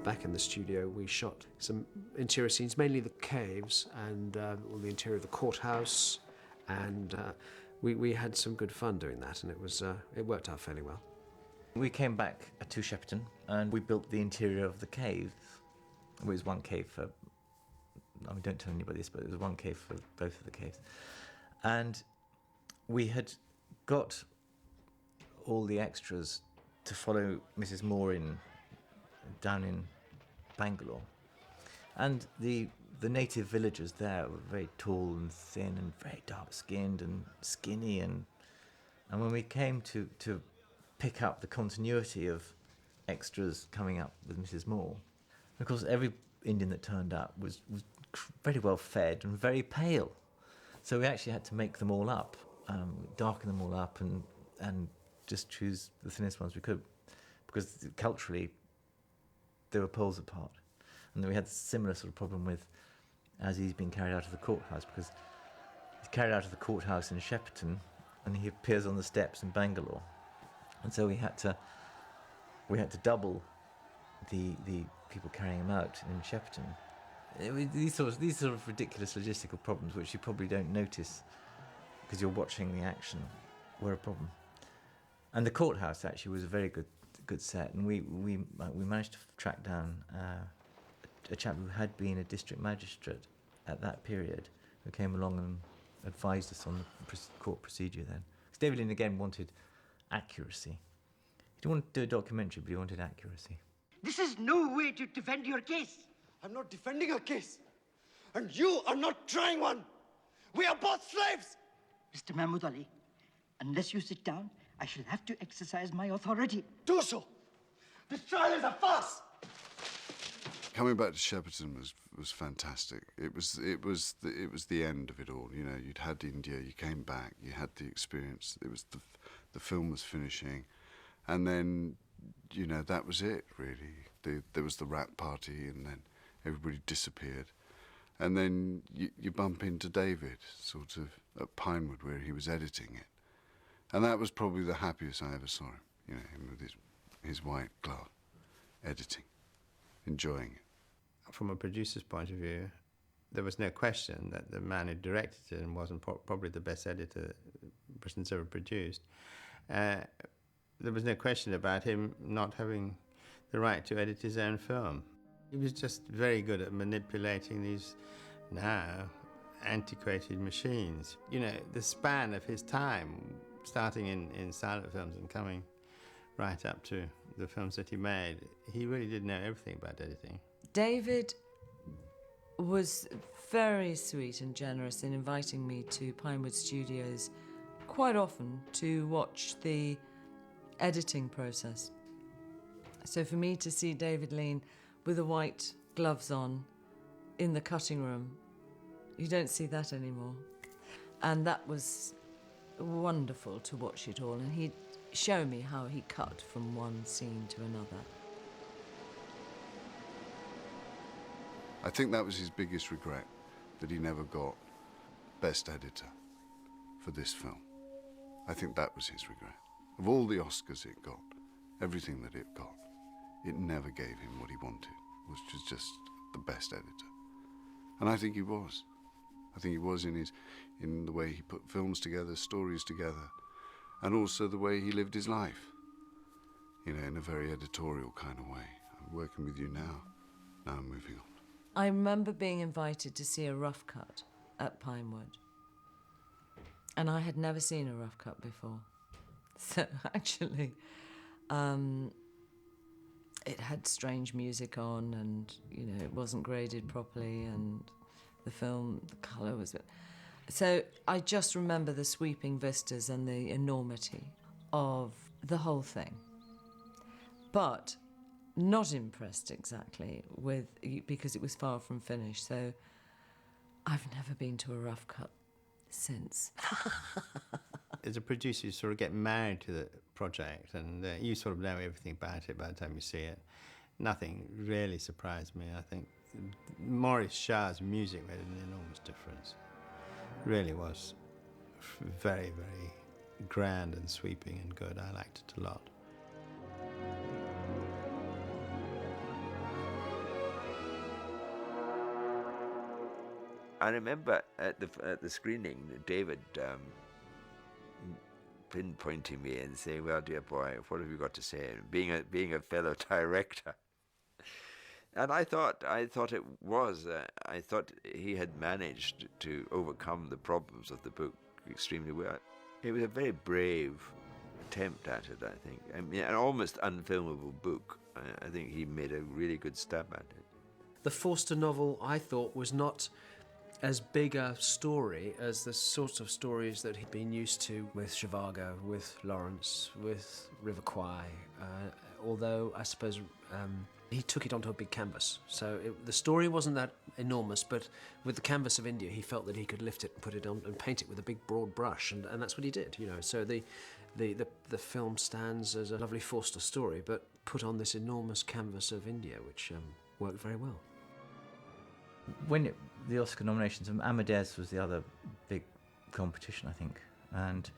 back in the studio, we shot some interior scenes, mainly the caves and all the interior of the courthouse, and we had some good fun doing that, and it worked out fairly well. We came back to Shepperton and we built the interior of the cave. It was one cave for, I mean, don't tell anybody this, but it was one cave for both of the caves. And we had got all the extras to follow Mrs. Moore down in Bangalore. And the native villagers there were very tall and thin and very dark-skinned and skinny. And when we came to pick up the continuity of extras coming up with Mrs. Moore, of course, every Indian that turned up was very well fed and very pale. So we actually had to make them all up, darken them all up and just choose the thinnest ones we could, because culturally they were poles apart. And then we had a similar sort of problem with as he's been carried out of the courthouse, because he's carried out of the courthouse in Shepperton and he appears on the steps in Bangalore. And so we had to double the people carrying him out in Shepperton. These sort of ridiculous logistical problems, which you probably don't notice because you're watching the action, were a problem. And the courthouse actually was a very good set, and we managed to track down a chap who had been a district magistrate at that period, who came along and advised us on the court procedure then. Because David Lean again wanted accuracy. He didn't want to do a documentary, but he wanted accuracy. This is no way to defend your case. I'm not defending a case. And you are not trying one. We are both slaves. Mr. Mahmood Ali, unless you sit down, I shall have to exercise my authority. Do so. This trial is a farce. Coming back to Shepperton was fantastic. It was the end of it all. You know, you'd had India, you came back, you had the experience. It was the film was finishing, and then, you know, that was it really. There was the rat party, and then everybody disappeared, and then you bump into David sort of at Pinewood where he was editing it, and that was probably the happiest I ever saw him. You know, him with his white glove, editing, enjoying it. From a producer's point of view, there was no question that the man who directed it and wasn't probably the best editor Britain's ever produced. There was no question about him not having the right to edit his own film. He was just very good at manipulating these now antiquated machines. You know, the span of his time, starting in silent films and coming right up to the films that he made, he really did know everything about editing. David was very sweet and generous in inviting me to Pinewood Studios quite often to watch the editing process. So for me to see David Lean with the white gloves on in the cutting room, you don't see that anymore. And that was wonderful to watch it all, and he'd show me how he cut from one scene to another. I think that was his biggest regret, that he never got Best Editor for this film. I think that was his regret. Of all the Oscars it got, everything that it got, it never gave him what he wanted, which was just the best editor. And I think he was. I think he was in the way he put films together, stories together, and also the way he lived his life, you know, in a very editorial kind of way. I'm working with you now I'm moving on. I remember being invited to see a rough cut at Pinewood, and I had never seen a rough cut before. So actually, it had strange music on, and you know, it wasn't graded properly, and the film, the colour was... So I just remember the sweeping vistas and the enormity of the whole thing. But not impressed exactly with, because it was far from finished, so I've never been to a rough cut since. As a producer, you sort of get married to the project, and you sort of know everything about it by the time you see it. Nothing really surprised me. I think Maurice Shah's music made an enormous difference. It really was very, very grand and sweeping and good. I liked it a lot. I remember at the screening, David pinpointing me and saying, "Well, dear boy, what have you got to say?" Being a fellow director. And I thought it was. I thought he had managed to overcome the problems of the book extremely well. It was a very brave attempt at it, I think. I mean, an almost unfilmable book. I think he made a really good stab at it. The Forster novel, I thought, was not as big a story as the sorts of stories that he'd been used to with Zhivago, with Lawrence, with River Kwai, although I suppose he took it onto a big canvas. So the story wasn't that enormous, but with the canvas of India, he felt that he could lift it and put it on and paint it with a big broad brush, and that's what he did, you know. So the film stands as a lovely Forster story, but put on this enormous canvas of India, which worked very well. When the Oscar nominations, Amadeus was the other big competition, I think, and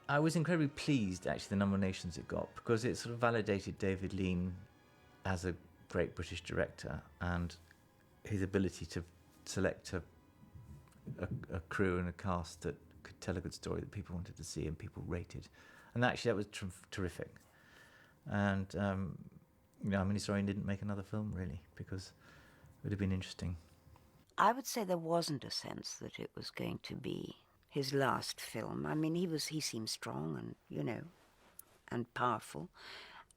I was incredibly pleased, actually, the nominations it got, because it sort of validated David Lean as a great British director and his ability to select a crew and a cast that could tell a good story that people wanted to see and people rated. And actually that was terrific. And, you know, I'm really sorry he didn't make another film, really, because it would have been interesting. I would say there wasn't a sense that it was going to be his last film. I mean, he seemed strong and, you know, and powerful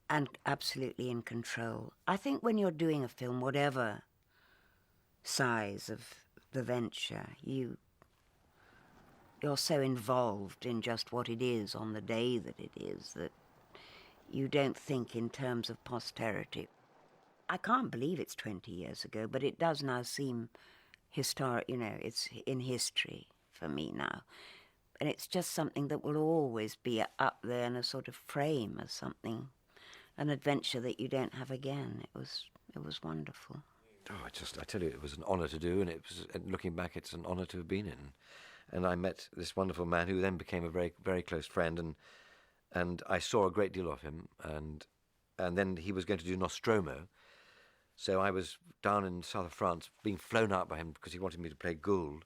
and absolutely in control. I think when you're doing a film, whatever size of the venture, you're so involved in just what it is on the day that it is that you don't think in terms of posterity. I can't believe it's 20 years ago, but it does now seem historic, you know, it's in history for me now. And it's just something that will always be up there in a sort of frame as something, an adventure that you don't have again. It was wonderful. Oh, I tell you, it was an honour to do, and looking back, it's an honour to have been in. And I met this wonderful man who then became a very, very close friend, and I saw a great deal of him, and then he was going to do Nostromo. So I was down in south of France being flown out by him because he wanted me to play Gould.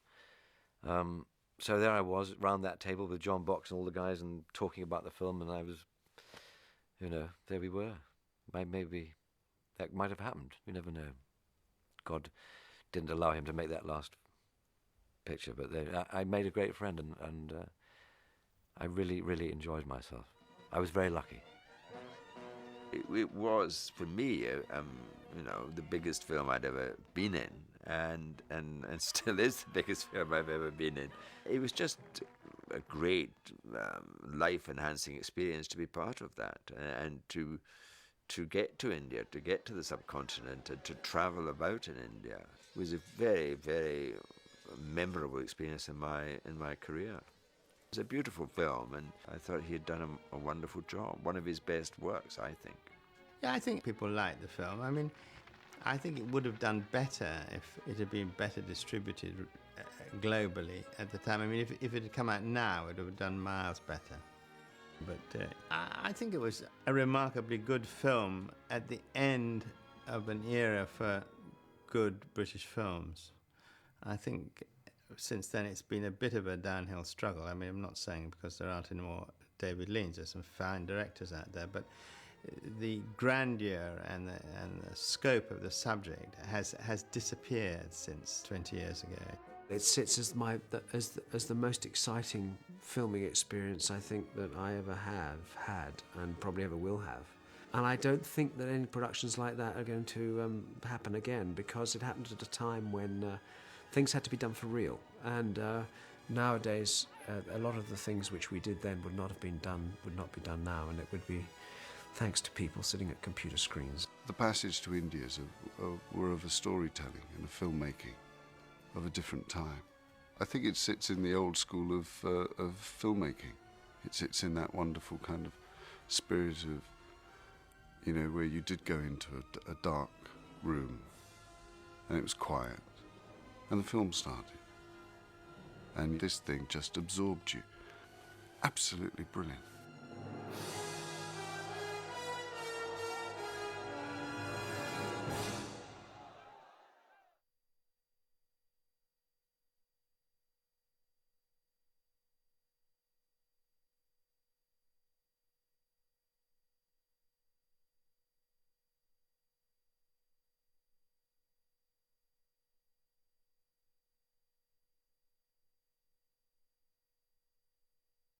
So there I was round that table with John Box and all the guys and talking about the film, and I was, you know, there we were. Maybe that might have happened. You never know. God didn't allow him to make that last picture, but I made a great friend, and I really, really enjoyed myself. I was very lucky. It was, for me, you know, the biggest film I'd ever been in, and still is the biggest film I've ever been in. It was just a great life-enhancing experience to be part of that, and to get to India, to get to the subcontinent, and to travel about in India was a very, very memorable experience in my career. It was a beautiful film, and I thought he had done a wonderful job, one of his best works, I think. Yeah, I think people liked the film. I mean, I think it would have done better if it had been better distributed globally at the time. I mean, if it had come out now, it would have done miles better. But I think it was a remarkably good film at the end of an era for good British films. I think since then it's been a bit of a downhill struggle. I mean, I'm not saying because there aren't any more David Leans, there's some fine directors out there, but the grandeur and the scope of the subject has disappeared since 20 years ago. It sits as the most exciting filming experience I think that I ever have had and probably ever will have. And I don't think that any productions like that are going to happen again, because it happened at a time when things had to be done for real. And nowadays, a lot of the things which we did then would not be done now, and it would be thanks to people sitting at computer screens. The passage to India were of a storytelling and a filmmaking of a different time. I think it sits in the old school of filmmaking. It sits in that wonderful kind of spirit of, you know, where you did go into a dark room and it was quiet and the film started and this thing just absorbed you. Absolutely brilliant.